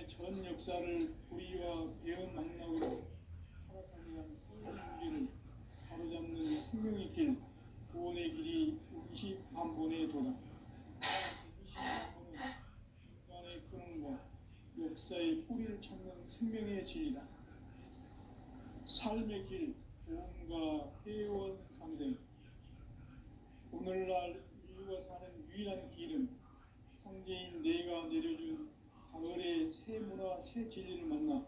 전 역사를 불의와 배은 망락으로 타락하게 한 인류를 바로잡는 생명의 길, 구원의 길이 20만번에 도다. 20만번은 인간의 근원과 역사의 뿌리를 찾는 생명의 진리다. 삶의 길, 보험과 회원 상생. 오늘날 인류가 사는 유일한 길은 상제인 내가 내려준 가을의 새 문화, 새 진리를 만나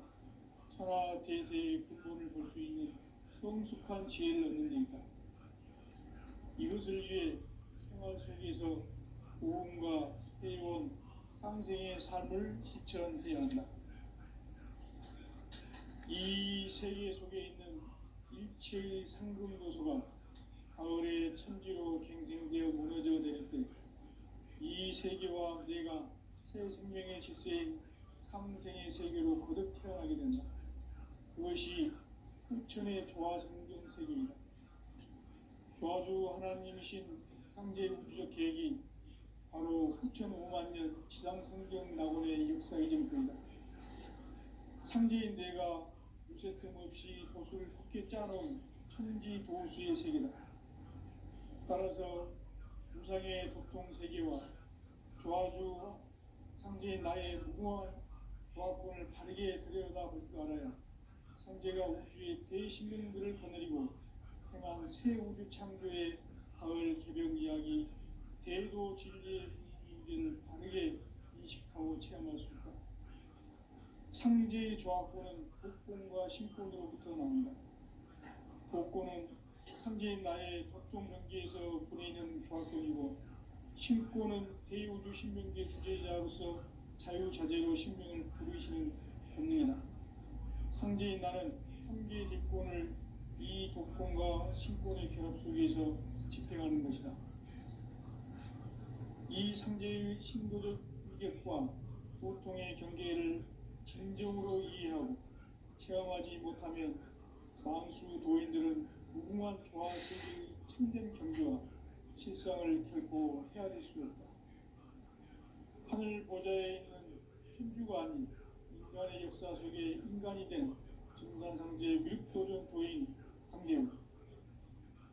천하 대세의 근본을 볼 수 있는 성숙한 지혜를 얻는 데 있다. 이것을 위해 생활 속에서 보험과 회원, 상생의 삶을 실천해야 한다. 이 세계 속에 있는 일체의 상금도서가 가을의 천지로 갱생되어 무너져 내릴 때 이 세계와 내가 새 생명의 질서인 상생의 세계로 거듭 태어나게 된다. 그것이 후천의 조화성경 세계이다. 조화주 하나님이신 상제 우주적 계획이 바로 후천 5만년 지상성경 낙원의 역사의 전표이다. 상제인 내가 무쇠 틈 없이 도수를 굳게 짜놓은 천지 도수의 세계다. 따라서 무상의 도통 세계와 조화주 상제인 나의 무궁한 조화권을 바르게 들여다볼 줄 알아야 상제가 우주의 대신명들을 거느리고 행한 새 우주 창조의 가을 개벽 이야기, 대도 진리의 의미를 바르게 인식하고 체험할 수 있다. 상제의 조화권은 복권과 신권으로부터 나온다. 복권은 상제인 나의 덕종 경계에서 부리는 조합권이고, 신권은 대우주 신명계 주제자로서 자유자재로 신명을 부르시는 본능이다. 상제인 나는 3개의 대권을 이 독권과 신권의 결합 속에서 집행하는 것이다. 이 상제의 신도적 위격과 보통의 경계를 진정으로 이해하고 체험하지 못하면 만수 도인들은 무궁한 조화세계의 참된 경지와 실상을 결코 헤아릴 수 없다. 하늘 보좌에 있는 천주가 아닌 인간의 역사 속에 인간이 된 증산상제 밀도전 도인 강대우,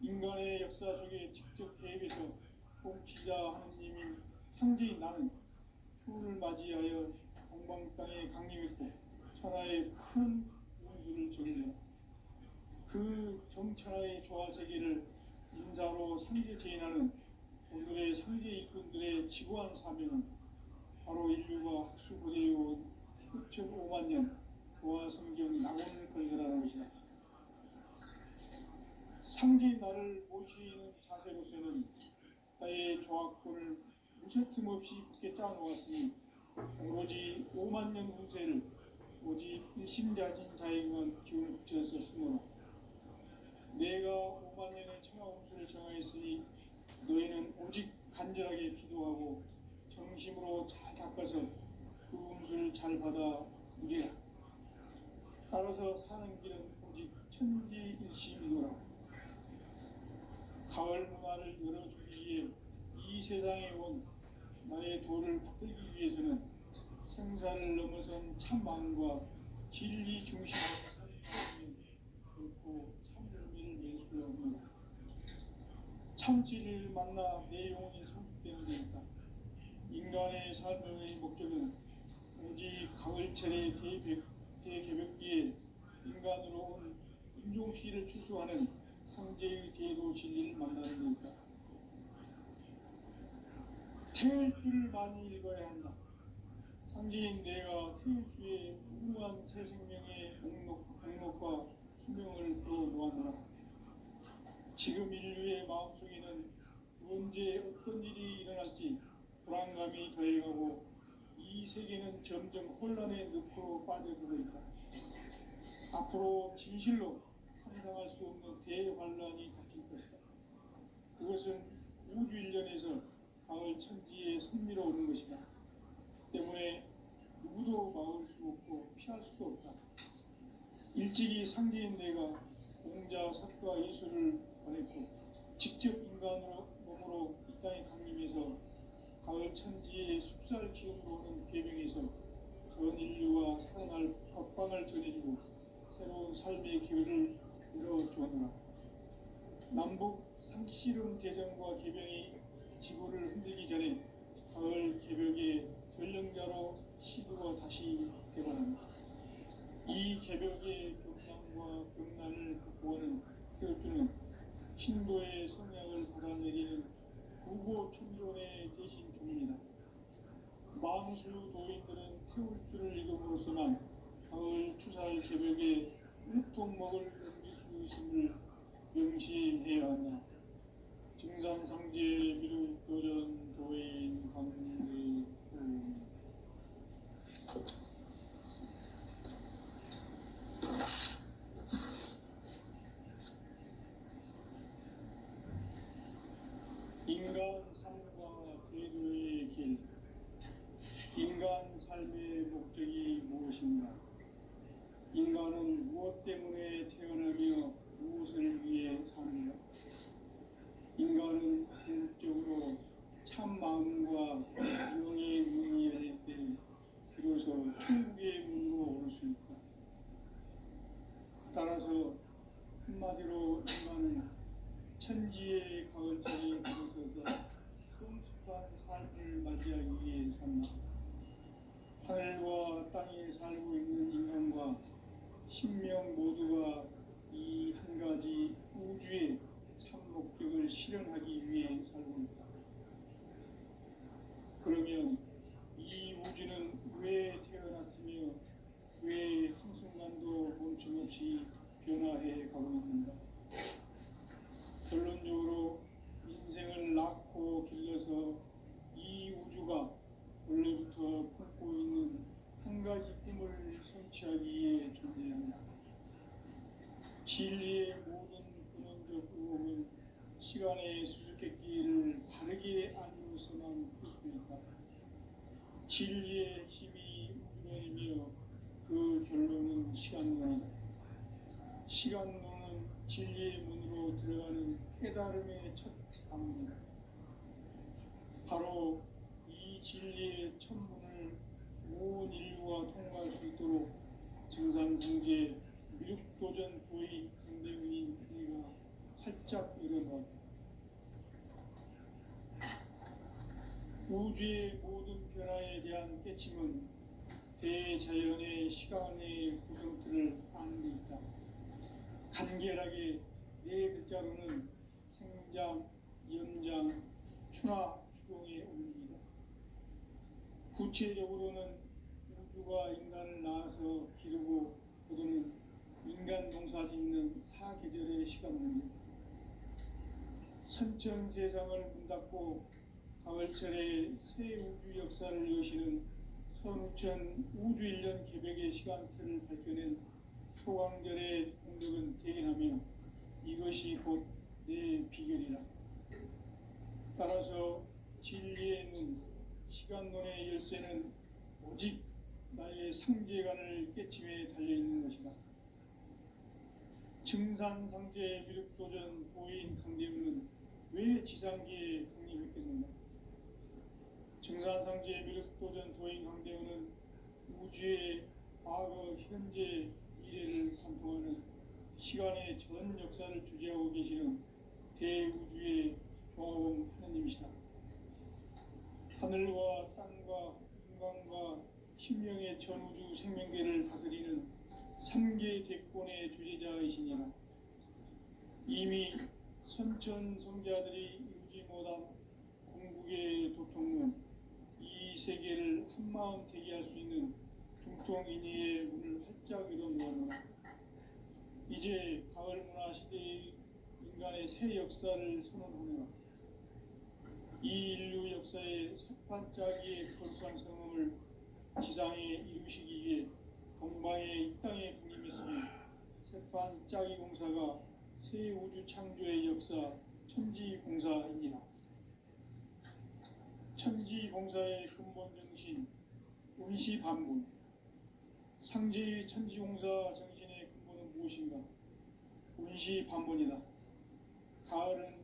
인간의 역사 속에 직접 개입해서 통치자 하느님인 상제인 나는 추운을 맞이하여 동방 땅에 강림했고 천하의 큰 운수를 정리하고 그 정천하의 조화세계를 인사로 상제 제인하는 오늘의 상제 일꾼들의 지구한 사명은 바로 인류가 학수고대해온 6,500년 조화성경 낙원을 건설하는 것이다. 상제인 나를 모시는 자세로서는 나의 조화권을 무쇠틈 없이 굳게 짜놓았으니 오로지 5만년 운세를 오직 일심자진 자에게만 기운을 붙여서 쓰므로 내가 5만년의 청하 운수를 정하였으니 너희는 오직 간절하게 기도하고 정심으로 잘 닦아서 그 운수를 잘 받아 누리라. 따라서 사는 길은 오직 천지일심이노라. 가을 문화를 열어주기 위해 이 세상에 온 나의 도를 붙들기 위해서는 생사를 넘어선 참마음과 진리 중심으로 살면 결코 참 의미를 낼 수 없노라. 참 진리를 만나 내 영혼이 성숙되는 데 있다. 인간의 삶의 목적은 오직 가을철의 대개벽기에 인간으로 온 인종시를 추수하는 상제의 대도 진리를 만나는 데 있다. 태일주를 많이 읽어야 한다. 상제인 내가 태일주의 무궁한 새 생명의 목록과 수명을 풀어 놓았노라. 지금 인류의 마음속에는 언제 어떤 일이 일어날지 불안감이 더해가고 이 세계는 점점 혼란의 늪으로 빠져들어 있다. 앞으로 진실로 상상할 수 없는 대환란이 닥칠 것이다. 그것은 우주 일전에서 가을 천지에 선미로 오는 것이다. 때문에 누구도 막을 수 없고 피할 수도 없다. 일찍이 상제인 내가 공자, 석가, 예술을 보냈고 직접 인간으로 몸으로 이 땅에 강림해서 가을 천지의 숲살 기운으로 오는 계명에서 전 인류와 살아날 법방을 전해주고 새로운 삶의 기회를 열어주었노라. 남북 상씨름 대전과 개병이 지구를 흔들기 전에 가을 개벽의 전령자로 시구가 다시 되어간다. 이 개벽의 경남과 병난을 극복하는 태극주는 신도의 성향을 받아내리는 구고 천존의 대신 주문이다. 만수 도인들은 태울주를 읽음으로써만 가을 추살 개벽에 으통 먹을 넘길 수 있음을 명시해야 한다. 증산상제 미륵도전 도인 강대구 인간 삶과 궤도의 길. 인간 삶의 목적이 무엇인가? 인간은 무엇 때문에 태어나며 무엇을 위해 사는가? 인간은 궁극적으로 참 마음과 영의 문이 열릴 때 비로소 천국의 문으로 올 수 있다. 따라서 한마디로 인간은 천지의 가을자리에 들어서서 성숙한 삶을 맞이하기 위해 산다. 하늘과 땅에 살고 있는 인간과 신명 모두가 이 한 가지 우주의 참 목적을 실현하기 위해 살고 있다. 그러면 이 우주는 왜 태어났으며 왜 한순간도 멈춤없이 변화해 가고 있는가? 결론적으로 인생을 낳고 길러서 이 우주가 원래부터 품고 있는 한 가지 꿈을 성취하기 위해 존재한다. 진리의 모든 근원적 의혹은 시간의 수수께끼를 바르게 알고서만 풀 수 있다. 진리의 핵심이 우주론이며 그 결론은 시간론이다. 시간론은 진리의 문으로 들어가는 깨달음의 첫 방문이다. 바로 이 진리의 첫 문을 온 인류가 통과할 수 있도록 증산성제 미륵도전 도의 강대국인 우리가 활짝 일어났다. 우주의 모든 변화에 대한 깨침은 대자연의 시간의 구성틀을 아는 데 있다. 간결하게 네 글자로는 생장, 연장, 추나 추동의 원리이다. 구체적으로는 우주가 인간을 낳아서 기르고 거두는 인간 농사 짓는 사계절의 시간 문제. 선천 세상을 문 닫고 가을철에 새 우주 역사를 여시는 선우천 우주 1년 개벽의 시간틀을 밝혀낸 소강절의 공덕은 대견하며 이것이 곧 내 비결이라. 따라서 진리의 문, 시간론의 열쇠는 오직 나의 상제관을 깨침에 달려있는 것이다. 증산상제 미륵도전 도인 강대문은 왜 지상계에 강림했겠는가? 증산상제 미륵도전 도인 강대문은 우주의 과거, 현재, 미래를 관통하는 시간의 전 역사를 주재하고 계시는 대우주의 조화원 하느님이시다. 하늘과 땅과 인간과 신명의 전우주 생명계를 다스리는 3계 대권의 주재자이시니라. 이미 선천 성자들이 이루지 못한 궁극의 도통문, 이 세계를 한마음 대기할 수 있는 중통인의의 문을 활짝 열어놓으라. 이제 가을 문화 시대의 인간의 새 역사를 선언하노라. 이 인류 역사의 석반짜기의 거룩한 성음을 지상에 이루시기 위해 동방에 이 땅에 군림했으며 석반짜기 공사가 새 우주 창조의 역사 천지공사이니라. 천지공사의 근본 정신 운시반분. 상제의 천지공사 정신의 근본은 무엇인가? 운시반분이다. 가을은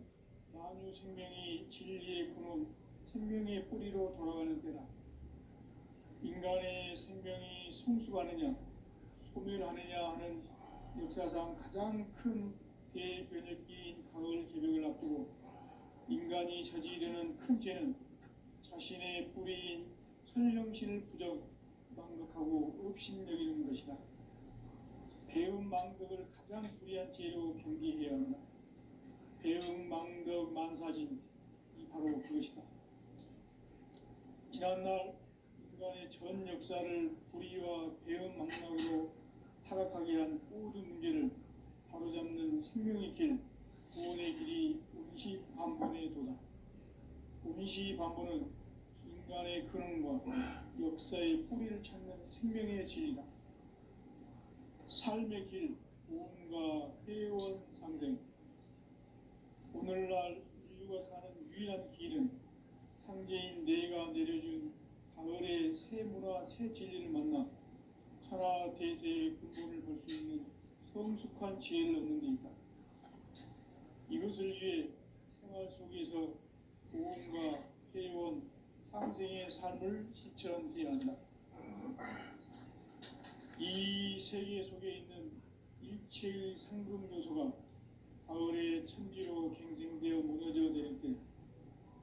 만유 생명이 진리의 근원, 생명의 뿌리로 돌아가는 때다. 인간의 생명이 성숙하느냐 소멸하느냐 하는 역사상 가장 큰 대변혁기인 가을 개벽을 앞두고 인간이 저지르는 큰 죄는 자신의 뿌리인 선령신을 망각하고 업신여기는 것이다. 배은망덕을 가장 불의한 죄로 경계해야 한다. 배은망덕 만사진이 바로 그것이다. 지난날 인간의 전 역사를 불의와 배은망덕으로 타락하게 한 모든 문제를 바로잡는 생명의 길, 구원의 길이 운시반본의 도다. 운시반본은 인간의 근원과 역사의 뿌리를 찾는 생명의 진리다. 삶의 길, 구원과 회원 상생. 오늘날 인류가 사는 유일한 길은 상제인 내가 내려준 가을의 새 문화, 새 진리를 만나 천하 대세의 근본을 볼 수 있는 성숙한 지혜를 얻는 데 있다. 이것을 위해 생활 속에서 구원과 회원, 상생의 삶을 실천해야 한다. 이 세계 속에 있는 일체의 상금 요소가 가을의 천지로 갱생되어 무너져 내릴 때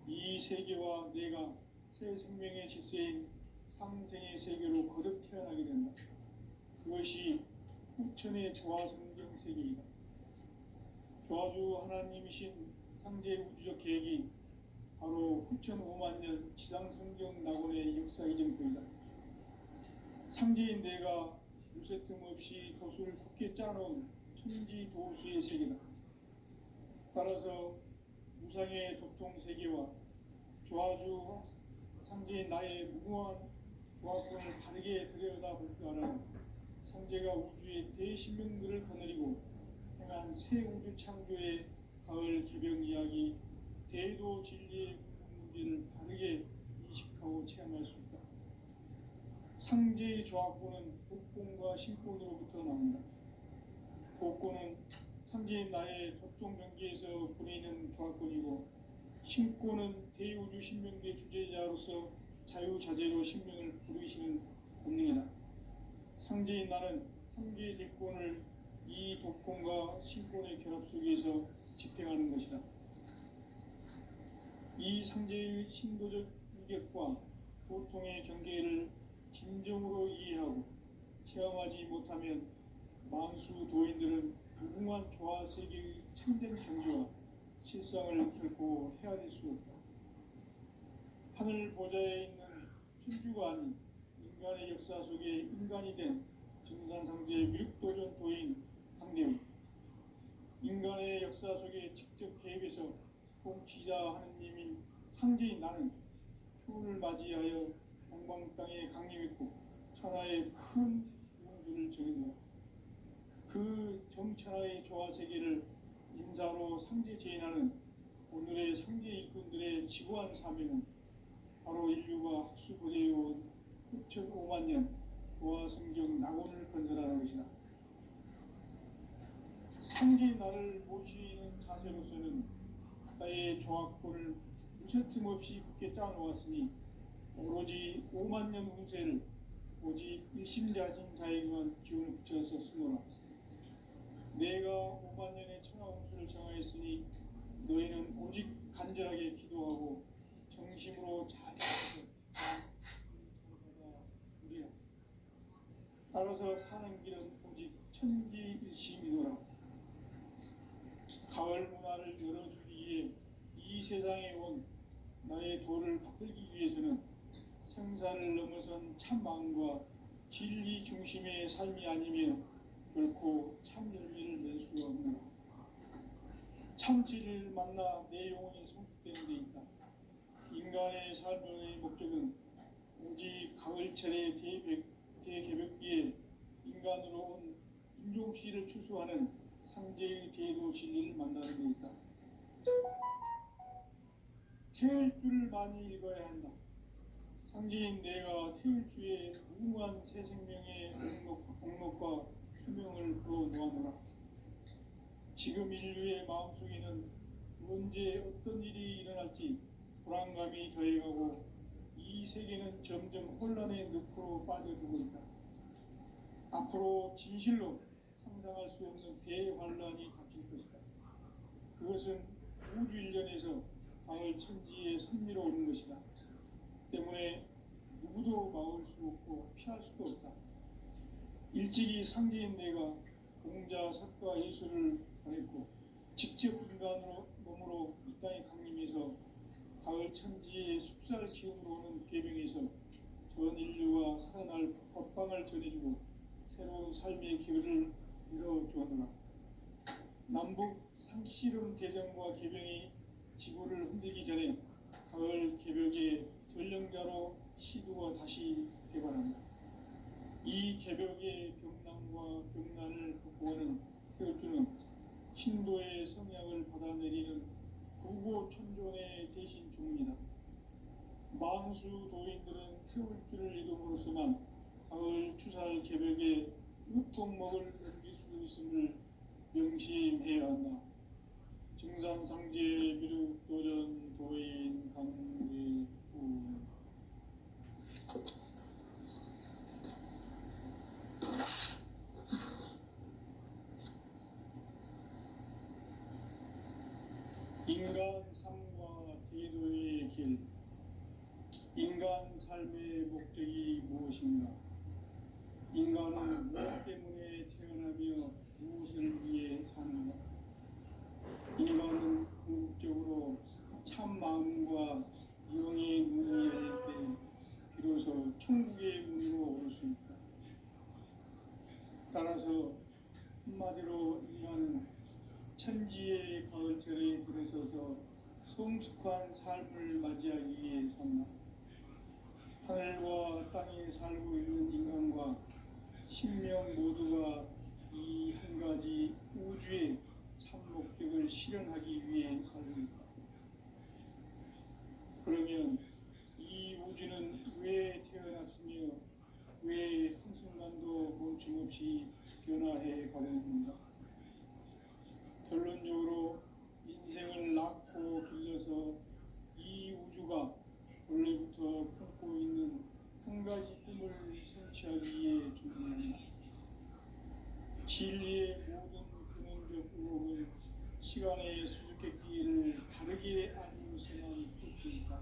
이 세계와 내가 새 생명의 질서인 상생의 세계로 거듭 태어나게 된다. 그것이 후천의 조화성경 세계이다. 조화주 하나님이신 상제 우주적 계획이 바로 후천 5만년 지상성경 낙원의 역사 이정표이다. 상제인 내가 요새 틈 없이 도수를 굳게 짜놓은 천지 도수의 세계다. 따라서 무상의 도통 세계와 조화주 상제인 나의 무궁한 조화권을 다르게 들여다볼 줄 알아야 상제가 우주의 대신명들을 거느리고 행한 새 우주 창조의 가을 개벽 이야기, 대도 진리의 문제를 다르게 인식하고 체험할 수 있다. 상제의 조화권은 독권과 신권으로부터 나온다. 독권은 상제인 나의 독종 경계에서 보내는 조화권이고, 신권은 대우주 신명계 주제자로서 자유자재로 신명을 부르시는 본능이다. 상제인 나는 상계의 대권을 이 독권과 신권의 결합 속에서 집행하는 것이다. 이 상제의 신도적 유격과 보통의 경계를 진정으로 이해하고 체험하지 못하면 만수 도인들은 무궁한 조화 세계의 참된 경지와 실상을 결코 헤아릴 수 없다. 하늘 보좌에 있는 천주가 아닌 인간의 역사 속에 인간이 된 증산상제 미륵도전 도인 강대우, 인간의 역사 속에 직접 개입해서 통치자 하느님인 상제인 나는 추운을 맞이하여 동방 땅에 강림했고 천하의 큰 운수를 정했노라. 그 정천하의 조화 세계를 인사로 상제 제인하는 오늘의 상제 일꾼들의 지구한 사명은 바로 인류가 학수고대해온 6,5만 년 조화 성경 낙원을 건설하는 것이다. 상제인 나를 모시는 자세로서는 나의 조화권을 무쇠틈 없이 굳게 짜놓았으니 오로지 5만 년 운세를 오직 일심자진 자에게만 기운을 붙여서 쓰노라. 내가 5만 년의 천하 운수를 정하였으니 너희는 오직 간절하게 기도하고 정심으로 자제해서 누리라. 따라서 사는 길은 오직 천지일심이노라. 가을 문화를 열어주기 위해 이 세상에 온 나의 도를 붙들기 위해서는 생사를 넘어선 참 마음과 진리 중심의 삶이 아니면 결코 참 열매를 낼 수 없노라. 참 진리를 만나 내 영혼이 성숙되는 데 있다. 인간의 삶의 목적은 오직 가을철의 대개벽기에 인간으로 온 인종씨를 추수하는 상제의 대도 진리를 만나는 데 있다. 태일주를 많이 읽어야 한다. 상제인 내가 태일주의 무궁한 새 생명의 공록과 수명을 불어놓아노라. 지금 인류의 마음속에는 언제 어떤 일이 일어날지 불안감이 더해가고 이 세계는 점점 혼란의 늪으로 빠져들고 있다. 앞으로 진실로 상상할 수 없는 대환란이 닥칠 것이다. 그것은 우주 일련에서 가을 천지의 섭리로 오는 것이다. 때문에 누구도 막을 수 없고 피할 수도 없다. 일찍이 상제인 내가 공자, 석가, 예수를 보냈고 직접 인간으로 몸으로 이 땅에 강림해서 가을 천지의 숲살 기운으로 오는 계명에서 전 인류가 살아날 법방을 전해주고 새로운 삶의 기회를 열어주었노라. 남북 상씨름 대전과 개병이 지구를 흔들기 전에 가을 개벽의 전령자로 시도가 다시 되관한다. 이 개벽의 병난과 병난을 극복하는 태울주는 신도의 성약을 받아내리는 구고천존의 대신 주문이다. 만수 도인들은 태울주를 이름으로서만 가을 추살 개벽의 으통목을 넘길 수 있음을 명심해야 한다. 증산상제 미륵도전 도인 강대우. 인간 삶과 대도의 길. 인간 삶의 목적이 무엇인가? 인간은 무엇 때문에 태어나며 무엇을 위해 사는가? 인간은 궁극적으로 참 마음과 영의 눈을 열릴 때 비로소 천국의 문으로 올 수 있다. 따라서 한마디로 인간은 천지의 가을철에 들어서서 성숙한 삶을 맞이하기 위해 산다. 하늘과 땅에 살고 있는 인간과 신명 모두가 이 한 가지 우주의 참 목적을 실현하기 위해 살고 있다. 그러면 이 우주는 왜 태어났으며 왜 한순간도 멈춤없이 변화해 가고 있는가? 결론적으로 인생을 낳고 길러서 이 우주가 원래부터 품고 있는 한 가지 꿈을 성취하기 위해 존재한다. 진리의 모든 근원적 의혹은 시간의 수수께끼를 다르게 알면서만 풀 수 있다.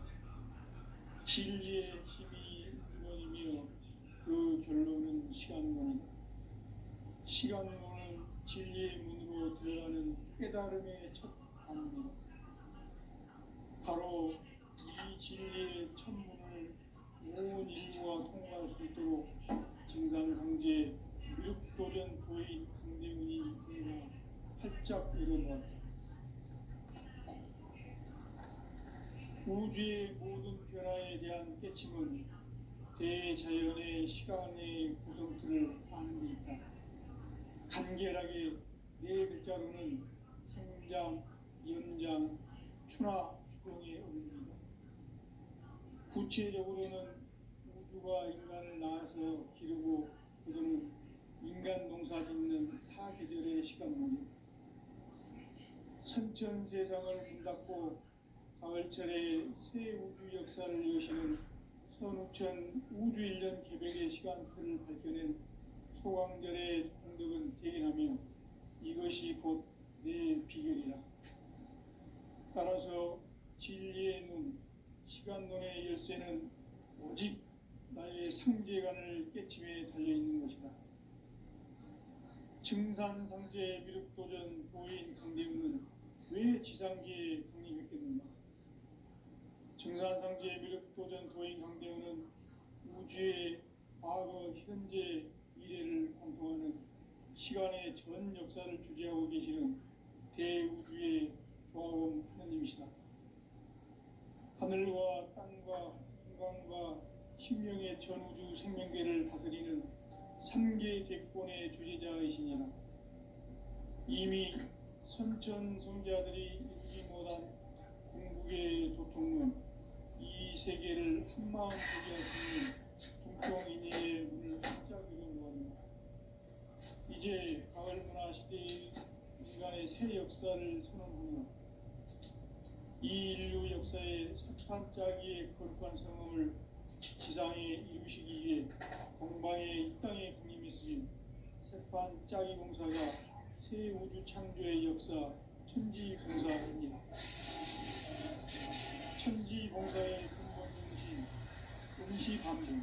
진리의 핵심이 우주론이며 그 결론은 시간론이다. 시간론은 진리의 문으로 들어가는 깨달음의 첫 단문이다. 바로 이 진리의 첫 문을 온 인류가 통과할 수 있도록 증산상제 미륵도전 도인 강대훈이 내가 활짝 열어놓았다. 우주의 모든 변화에 대한 깨침은 대자연의 시간의 구성틀을 아는 데 있다. 간결하게 네 글자로는 생장, 연장, 추나 추동에 어울립니다. 구체적으로는 우주가 인간을 낳아서 기르고 거두는 인간 농사 짓는 사계절의 시간문이다. 선천 세상을 문 닫고 가을철에 새 우주 역사를 여시는 선우천 우주일년 개벽의 시간틀을 밝혀낸 소강절의 공덕은 대견하며 이것이 곧 내 비결이라. 따라서 진리의 눈, 시간론의 열쇠는 오직 나의 상제관을 깨침에 달려있는 것이다. 증산상제 미륵도전 도인 강대훈은 왜 지상계에 강림했겠는가? 증산상제 미륵도전 도인 강대훈은 우주의 과거, 현재, 미래를 관통하는 시간의 전 역사를 주재하고 계시는 대우주의 조화원 하느님이시다. 하늘과 땅과 공간과 신명의 전우주 생명계를 다스리는 삼계 대권의 주제자이시니라. 이미 선천 성자들이 이루지 못한 궁극의 도통론, 이 세계를 한마음 보게 할 수 있는 중통인의 문을 활짝 열어놓았노라. 이제 가을 문화 시대의 인간의 새 역사를 선언하노라. 이 인류 역사의 석판짜기의 거룩한 성음을 지상에 이루시기 위해 동방의 이 땅에 강림했으며 세판 짜기 공사가 새 우주 창조의 역사 천지공사입니다. 천지공사의 근본 정신 운시반복.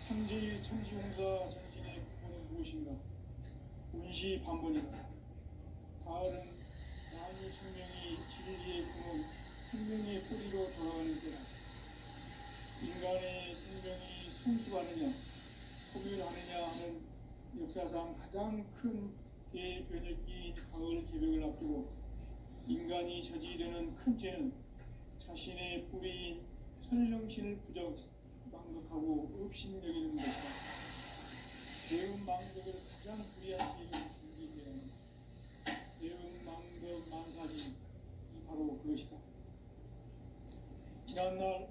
상제의 천지공사 정신의 근본은 무엇인가? 운시반복이다. 가을은 만유 생명이 진리의 근원, 생명의 뿌리로 돌아가는 때다. 인간의 생명이 성숙하느냐, 소멸하느냐 하는 역사상 가장 큰 대변혁기인 가을 개벽을 앞두고 인간이 저지르는 큰 죄는 자신의 뿌리인 천령신을 망각하고 업신여기는 것이다. 대음망덕을 가장 불의한 죄를 정리해야 합니다. 대음망덕 만사지 바로 그것이다. 지난날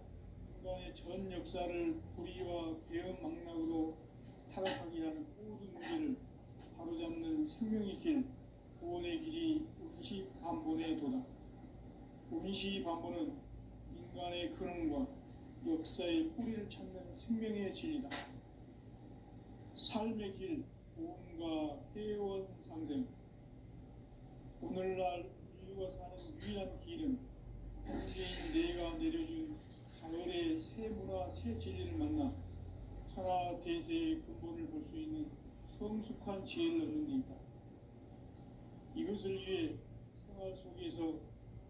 인간의 전 역사를 불의와 배은망락으로 타락하게 한 모든 문제를 바로잡는 생명의 길, 구원의 길이 운시반본의 도다. 운시반본은 인간의 근원과 역사의 뿌리를 찾는 생명의 진리다. 삶의 길, 보험과 회원 상생. 오늘날 인류가 사는 유일한 길은 현재인 내가 내려준 가을의 새 문화, 새 진리를 만나 천하 대세의 근본을 볼 수 있는 성숙한 지혜를 얻는 데 있다. 이것을 위해 생활 속에서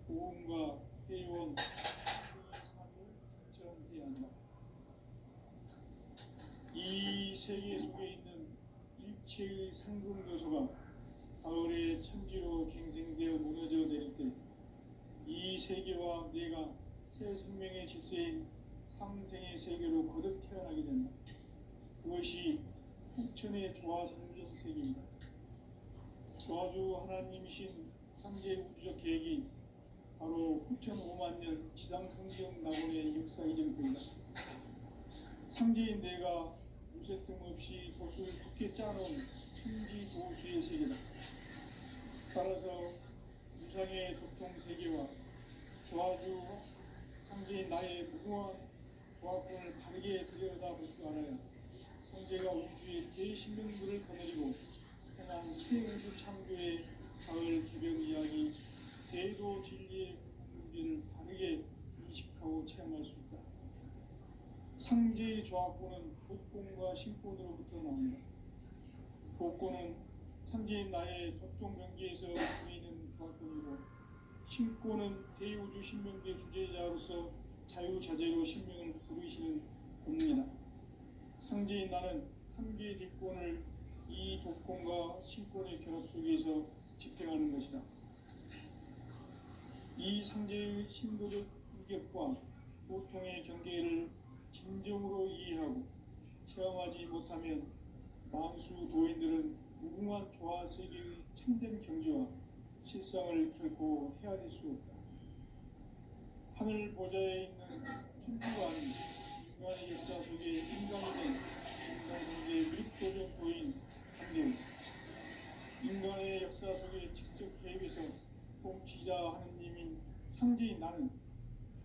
보험과 회원, 삶을 실천해야 한다. 이 세계 속에 있는 일체의 상금 요소가 가을의 천지로 갱생되어 무너져 내릴 때 이 세계와 내가 새 생명의 질서인 상생의 세계로 거듭 태어나게 된다. 그것이 후천의 조화성경 세계입니다. 조화주 하나님이신 상제 우주적 계획이 바로 후천 5만 년 지상성경 낙원의 역사 이전입니다. 상제인 내가 무쇠 틈 없이 도수를 깊게 짜놓은 천지 도수의 세계다. 따라서 유상의 독통 세계와 조화주 상제인 나의 무궁한 조화권을 바르게 들여다볼 줄 알아야 상제가 우주의 대신명들을 거느리고 행한 새 우주 창조의 가을 개벽 이야기 제도 진리의 문제를 바르게 인식하고 체험할 수 있다. 상제의 조화권은 복권과 신권으로부터 나옵니다. 복권은 상제인 나의 독종 경계에서 보이는 조화권이고 신권은 대우주 신명계 주제자로서 자유자재로 신명을 부르시는 법입니다. 상제인 나는 3개의 뒷권을 이 독권과 신권의 결합 속에서 집행하는 것이다. 이 상제의 신도적 인격과 보통의 경계를 진정으로 이해하고 체험하지 못하면 만수 도인들은 무궁한 조화 세계의 참된 경지와 실상을 결코 헤아릴 수 없다. 하늘 보좌에 있는 천주가 아닌 인간의 역사 속에 인간이 된 정상세계 미륵도전 도인 한대우. 인간의 역사 속에 직접 개입해서 통치자 하느님인 상제인 나는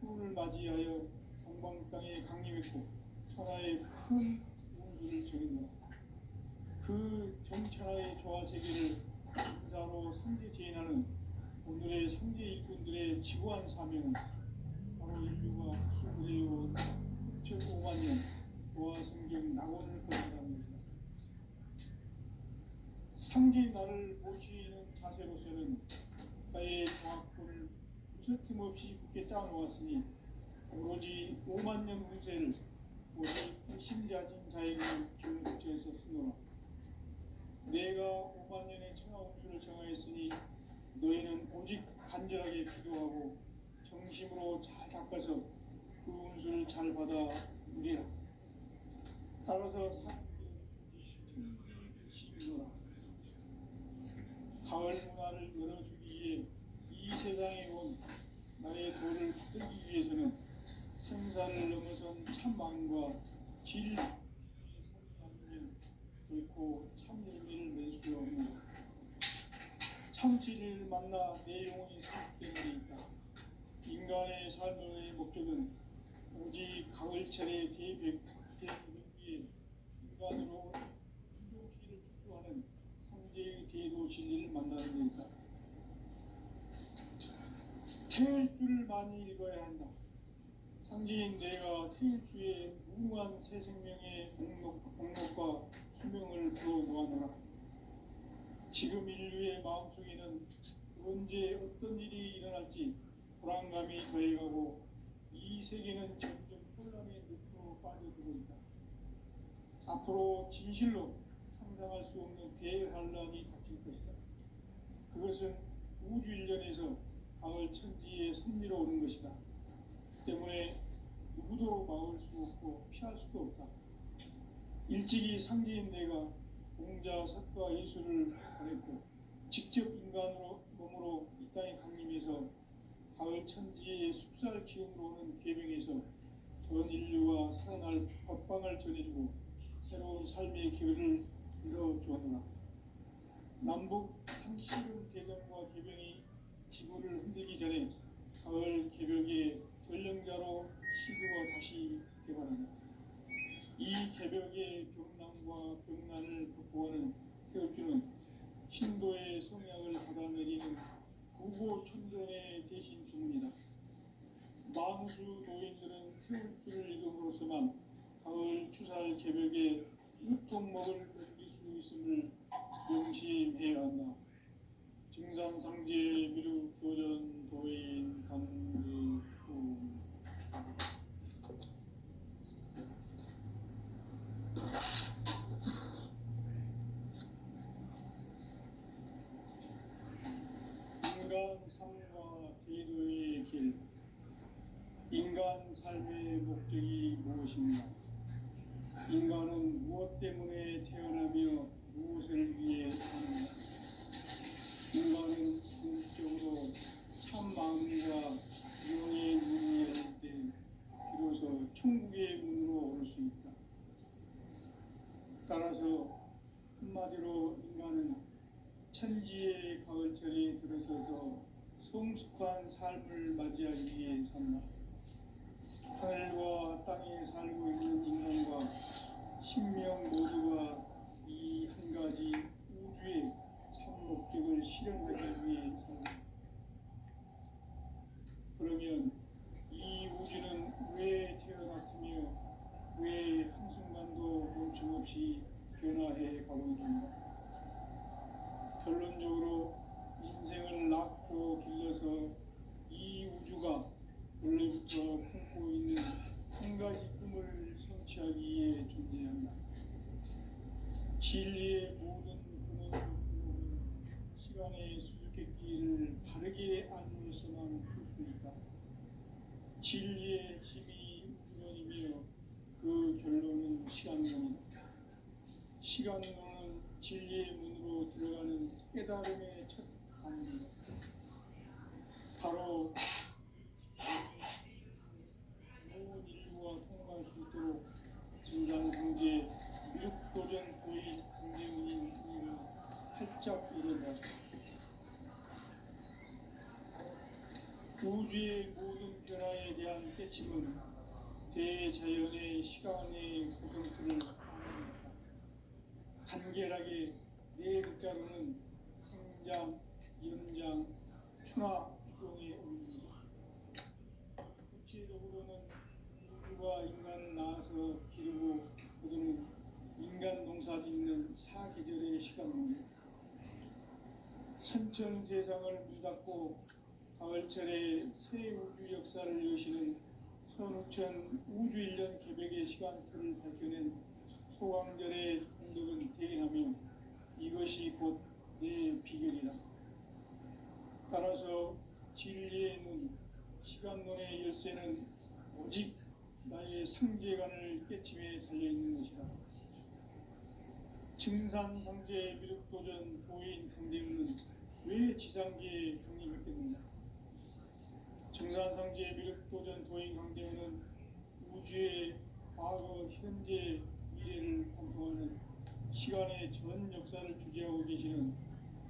푸른을 맞이하여 정방 땅에 강림했고 천하의 큰 운수를 정했노라. 그 정천하의 조화세계를 인사로 상제 제인하는 오늘의 상제 일꾼들의 지구한 사명은 바로 인류가 수고해온 6,500만 년 조화성경 낙원을 건설하는 것이다. 상제인 나를 모시는 자세로서는 나의 조화권을 무쇠틈 없이 굳게 짜놓았으니 오로지 5만 년 운세를 오직 핵심자진 자에게 기운부처에서 쓰노라. 내가 5만 년의 천하 운수를 정하였으니 너희는 오직 간절하게 기도하고 정심으로 잘 닦아서 그 운수를 잘 받아 누리라. 따라서 천지시노라. 가을 문화를 열어주기 위해 이 세상에 온 나의 도를 붙들기 위해서는 생사를 넘어선 참망과 진리의 삶이 결코 참 열매를 낼 수 없는 참 진리를 만나 내 영혼이 성숙되는 데 있다. 인간의 삶의 목적은 오직 가을철의 대백기에 인간으로 온 인도시를 추수하고 천지의 대도 진리를 만나는 데있다. 태일주를 많이 읽어야 한다. 상제인 내가 태일주에 무궁한 새 생명의 공력과 수명을 불어모아노라. 지금 인류의 마음속에는 언제 어떤 일이 일어날지 불안감이 더해가고 이 세계는 점점 혼란의 늪으로 빠져들고 있다. 앞으로 진실로 상상할 수 없는 대환란이 닥칠 것이다. 그것은 우주 일련에서 가을 천지의 섭리로 오는 것이다. 때문에 누구도 막을 수 없고 피할 수도 없다. 일찍이 상제인 내가 공자, 석과 예수를 보냈고 직접 인간으로 몸으로 이 땅에 강림해서 가을 천지의 숲살 기운으로 오는 계명에서 전 인류가 살아날 법방을 전해주고 새로운 삶의 기회를 이뤄주었노라. 남북 상실은 대전과 개병이 지구를 흔들기 전에 가을 개벽의 전령자로 시구가 다시 개발한다. 이 개벽의 병난과 병난을 극복하는 태엽주는 신도의 성약을 받아내리는 구고천전의 대신 주문이다. 망수 노인들은 태엽주를 읽음으로써만 가을 추살 개벽의 유통목을 넘길 수 있음을 명심해야 한다. 증산상제 미륵도전 도인 강대후. 인간 삶과 대도의 길. 인간 삶의 목적이 무엇인가? 인간은 무엇 때문에 태어나며 무엇을 위해 사는가? 인간은 궁극적으로 참 마음과 영의 문이 열릴 때 비로소 천국의 문으로 올 수 있다. 따라서 한마디로 인간은 천지의 가을철에 들어서서 성숙한 삶을 맞이하기 위해 산다. 하늘과 땅에 살고 있는 인간과 신명 모두가 이 한 가지 우주의 참 목적을 실현하기 위해 산다. 그러면 이 우주는 왜 태어났으며 왜 한순간도 멈춤없이 변화해 가고 있는가? 결론적으로 인생을 낳고 길러서 이 우주가 원래부터 품고 있는 한 가지 꿈을 성취하기 위해 존재한다. 진리의 모든 근원은 시간의 수수께끼를 바르게 알므로서만 풀 수 있다. 진리의 힘이 우주론이며 그 결론은 시간론이다. 시간론은 진리의 문으로 들어가는 깨달음의 첫 방문이다. 바로 온 인류와 통과할 수 있도록 증산상제 미륵도전 고인 강제문인 이가 활짝 일어나 우주의 모든 변화에 대한 깨침은 대자연의 시간의 구성틀을 아닙니다. 간결하게 네 글자로는 생장, 연장, 추나, 추동에 올립니다. 구체적으로는 우주가 인간을 낳아서 기르고 거두는 인간 농사 짓는 사계절의 시간입니다. 선천 세상을 문닫고 가을철에 새 우주 역사를 여시는 선우천 우주 일년 개벽의 시간틀을 밝혀낸 소강절의 공덕은 대견하며 이것이 곧 내 비결이다. 따라서 진리의 문, 시간론의 열쇠는 오직 나의 상제관을 깨침에 달려있는 것이다. 증산상제 미륵도전 도인 강대문은 왜 지상계에 강림했겠는가? 증산상제 미륵도전 도인 강대문은 우주의 과거, 현재, 미래를 관통하는 시간의 전 역사를 주재하고 계시는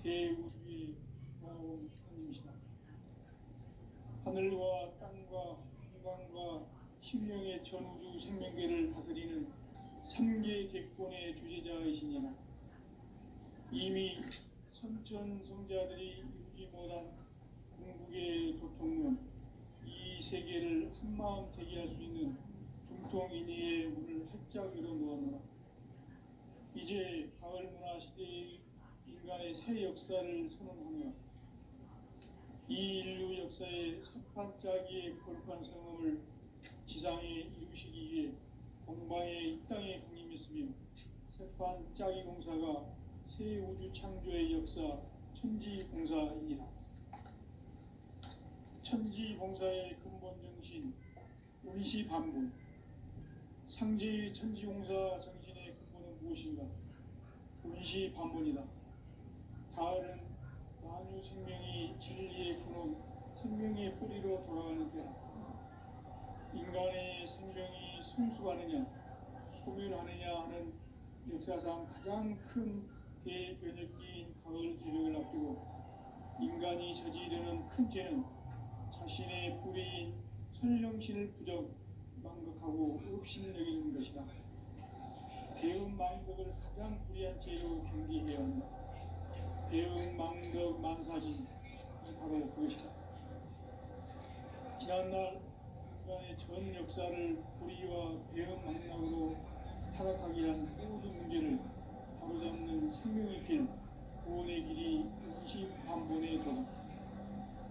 대우주의 고마운 하나님이시다. 하늘과 땅과 공간과 심령의 전우주 생명계를 다스리는 삼계 객본의 주제자이시니라. 이미 선천 성자들이 이루지 못한 궁극의 도통은 이 세계를 한마음 되게 할 수 있는 중통인의의 문을 활짝 열어놓았노라. 이제 가을 문화 시대의 인간의 새 역사를 선언하며 이 인류 역사의 첫 반짝이의 거룩한 성음을 지상에 이루시기 위해 동방의 이 땅에 강림했으며 새반짝이 공사가 새 우주 창조의 역사 천지봉사이니라. 천지봉사의 근본 정신 운시반본. 상제의 천지공사 정신의 근본은 무엇인가? 운시반본이다. 가을은 만유 생명이 진리의 근원, 생명의 뿌리로 돌아가는 때다. 인간의 생명이 성숙하느냐, 소멸하느냐 하는 역사상 가장 큰 대변혁기인 가을 개벽을 앞두고 인간이 저지르는 큰 죄는 자신의 뿌리인 선령신을 부정 망각하고 업신여기는 것이다. 배은망덕을 가장 불의한 죄로 경계해야 한다. 배은망덕 만사진이 바로 그것이다. 지난날 인간의 전 역사를 불의와 배은망락으로 타락하게 한 모든 문제를 바로잡는 생명의 길, 구원의 길이 운시반본의 도다.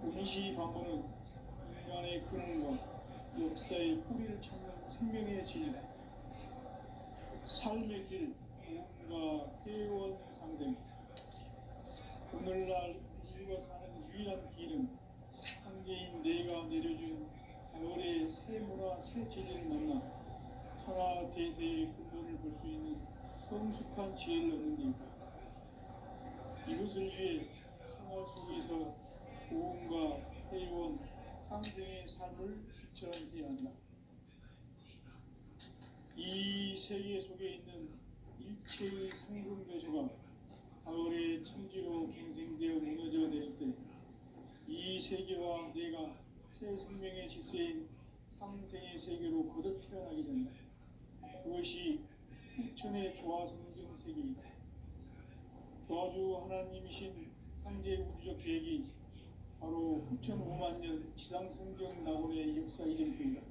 운시반본은 인간의 근원과 역사의 뿌리를 찾는 생명의 진리다. 삶의 길, 무언가 회원 상생. 오늘날 인류가 사는 유일한 길은 상제인 내가 내려준 가을의 새 문화, 새 진리를 만나 천하 대세의 근본을 볼 수 있는 성숙한 지혜를 얻는 데이다. 이것을 위해 생활 속에서 고음과 회원, 상생의 삶을 실천해야 한다. 이 세계 속에 있는 일체의 상근교조가 가을의 천지로 갱생되어 무너져 내릴 때 이 세계와 내가 새 생명의 질서인 상생의 세계로 거듭 태어나게 된다. 그것이 후천의 조화성경 세계이다. 조화주 하나님이신 상제 우주적 계획이 바로 후천 5만 년 지상성경 낙원의 역사 이전표이다.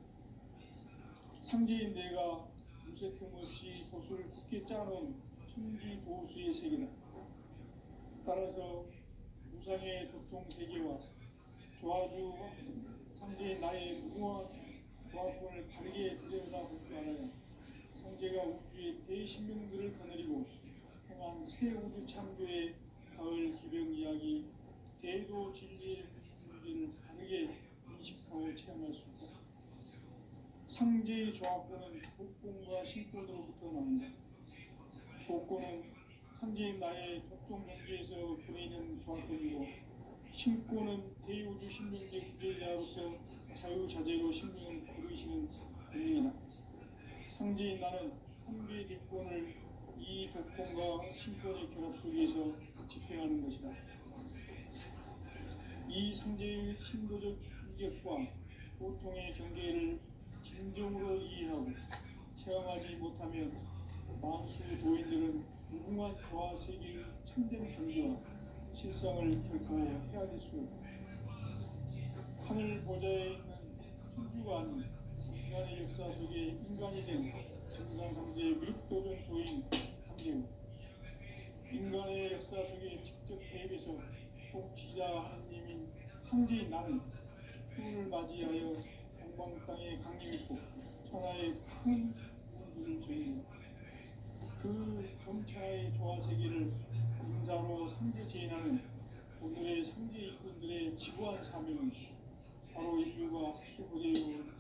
상제인 내가 무쇠 틈 없이 도수를 굳게 짜놓은 천지도수의 세계다. 따라서 무상의 도통 세계와 조화주 상제인 나의 무궁한 조화권을 바르게 들여다볼 줄 알아야 상제가 우주의 대신명들을 거느리고 행한 새 우주 창조의 가을 기병 이야기 대도 진리의 문제를 바르게 인식하고 체험할 수 있다. 상제의 조합권은 복권과 신권으로부터 나온다. 복권은 상제인 나의 독종 경계에서 보이는 조합권이고 신권은 대우주 신명제 주제자로서 자유자재로 신명을 부르시는 권력이다. 상제인 나는 3개의 뒷권을 이 독권과 신권의 결합 속에서 집행하는 것이다. 이 상제의 신도적 인격과 보통의 경계를 진정으로 이해하고 체험하지 못하면 만수 도인들은 무궁한 조화 세계의 참된 경지와 실상을 결코 헤아릴 수 없다. 하늘 보좌에 있는 천주가 아닌 인간의 역사 속에 인간이 된 정상상제의 밀도전 도인 상제우, 인간의 역사 속에 직접 개입해서 통치자 하느님인 상제인 나는 추운을 맞이하여 동방 땅에 강림했고 천하의 큰 우주를 저인다. 그 점천하의 조화 세계를 인사로 상제 제인하는 오늘의 상제 일꾼들의 지구한 사명은 바로 인류가 수고되어온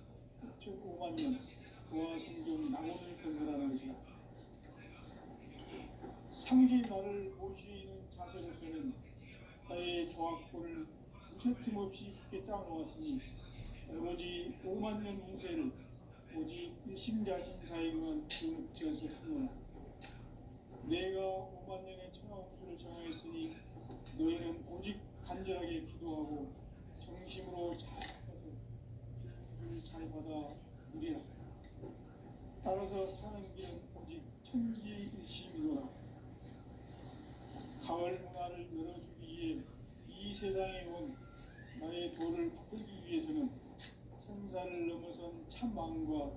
6,5만 년 조화 성경 낙원을 건설하는 것이다. 상제의 나를 모시는 자세로서는 나의 조합권을 무쇠틈 없이 굳게 짜놓았으니 오로지 5만 년 운세를 오직 일심자진사에게만 기운을 붙여서 쓰노라. 내가 5만 년의 천하운수를 정하였으니 너희는 오직 간절하게 기도하고 정심으로 자각해서 인수를 잘 받아 누리라. 따라서 사는 길은 오직 천지일심이로라. 나를 열어주기 위해 이 세상에 온 나의 도를 붙들기 위해서는 생사를 넘어선 참 마음과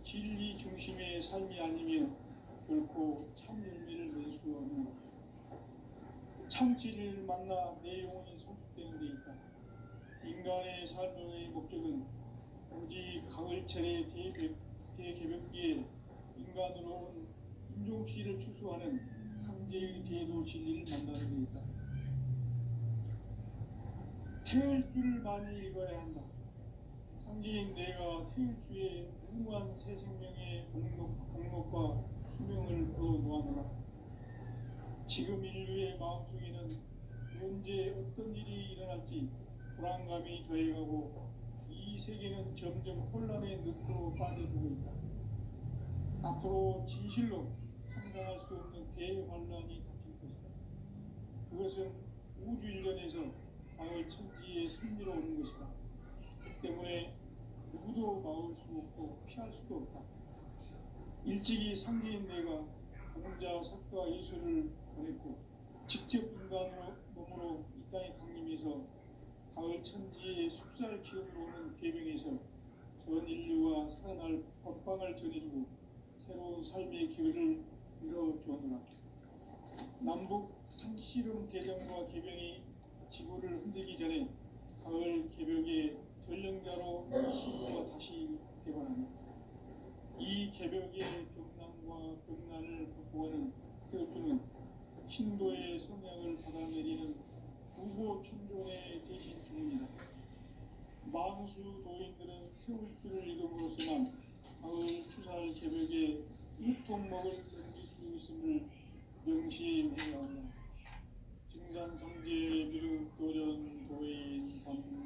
진리 중심의 삶이 아니면 결코 참 열매를 낼 수 없는 참 진리를 만나 내 영혼이 성숙되는 데 있다. 인간의 삶의 목적은 오직 가을철의 대개벽기에 인간으로 온 인종씨를 추수하는 상제의 대도 진리를 만나는 데 있다. 태을 줄을 많이 읽어야 한다. 상제인 내가 태을 주에 무한 새 생명의 공목과 수명을 불어 놓아노라. 지금 인류의 마음속에는 언제 어떤 일이 일어날지 불안감이 더해가고 이 세계는 점점 혼란의 늪으로 빠져들고 있다. 앞으로 진실로 상상할 수 없는 대환란이 닥칠 것이다. 그것은 우주 일련에서 가을 천지의 승리로 오는 것이다. 그 때문에 누구도 막을 수 없고 피할 수도 없다. 일찍이 상제인 내가 공자, 석가, 예수를 보냈고 직접 인간으로 몸으로 이 땅에 강림해서 가을 천지의 숲살 기운으로 오는 계명에서 전 인류와 살아날 법방을 전해주고 새로운 삶의 기회를 열어주었노라. 남북 상씨름 대전과 개병이 지구를 흔들기 전에 가을 개벽의 전령자로 시구가 다시 되관한다. 이 개벽의 병난과 병난을 극복하는 태어주는 신도의 성향을 받아내리는 부고 천존의 대신 주문이다. 만수 도인들은 태울줄을 읽음으로써만 가을 추살 개벽에 일통목을 넘길 수 있음을 명심해야 한다. 증산성제 미륵 도전 도인 관계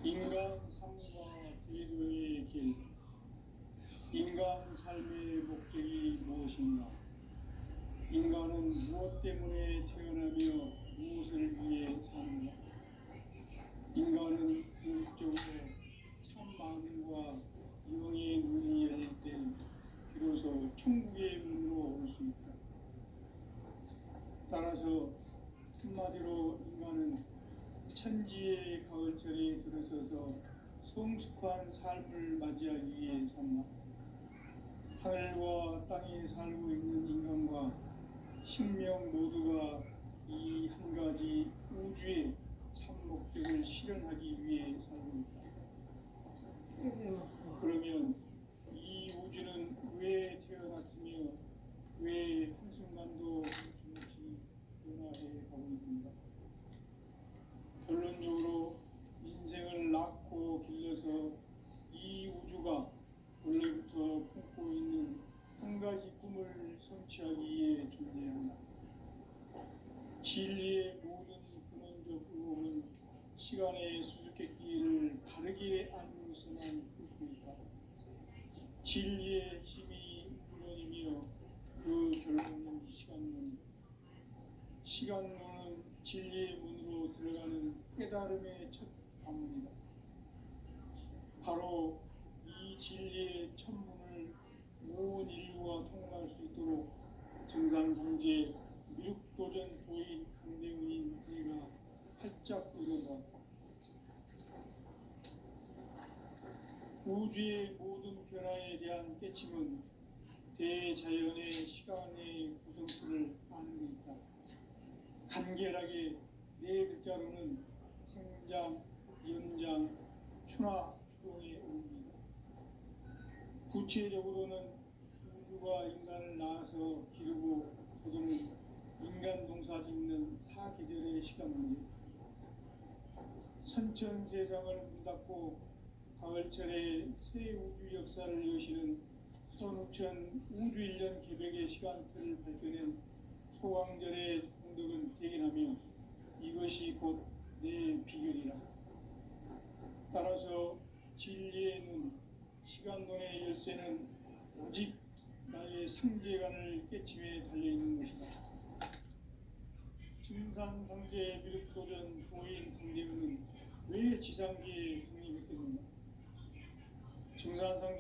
인간 삶과 기도의 길. 인간 삶의 목적이 무엇인가? 인간은 무엇 때문에 태어나며 무엇을 위해 사는가? 인간은 궁극적으로 참 마음과 영의 눈이 열릴 때 비로소 천국의 문으로 올 수 있다. 따라서 한마디로 인간은 천지의 가을철에 들어서서 성숙한 삶을 맞이하기 위해 산다. 하늘과 땅에 살고 있는 인간과 sinh명 모두가 이 한 가지 우주의 참 목적을 실현하기 위해 살고 있다. 그러면 이 우주는 왜 태어났으며 왜 한순간도 멈춤없이 변화해 가고 있는가? 결론적으로 인생을 낳고 길러서 이 우주가 원래부터 품고 있는 한 가지 꿈을 성취하기 위해 존재한다. 진리의 모든 근원적 의혹은 시간의 수수께끼를 바르게 알면서만 풀 수 있다. 진리의 핵심이 근원이며 그 결론은 시간론이다. 시간론은 진리의 문으로 들어가는 깨달음의 첫 관문이다. 바로 이 진리의 첫 문을 온 인류가 통과할 수 있도록 증산성제 미륵도전 도인 강대훈인 내가 활짝 열어놓았다. 우주의 모든 변화에 대한 깨침은 대자연의 시간의 구성틀을 아는 데 있다. 간결하게 네 글자로는 생장, 연장, 추나 추동의 의미이다. 구체적으로는 우주가 인간을 낳아서 기르고 거두는 인간 농사 짓는 사계절의 시간 문제, 선천 세상을 문 닫고 가을철에 새 우주 역사를 여시는 선우천 우주 일년 개벽의 시간틀을 밝혀낸 소강절의 공덕은 대견하며 이것이 곧 내 비결이라. 따라서 진리의 눈, 시간론의 열쇠는 오직 나의 상제관을 깨침에 달려있는 것이다. 증산상제 미륵도전 도인 강대훈은 왜 지상계에 독립했겠는가? 정산성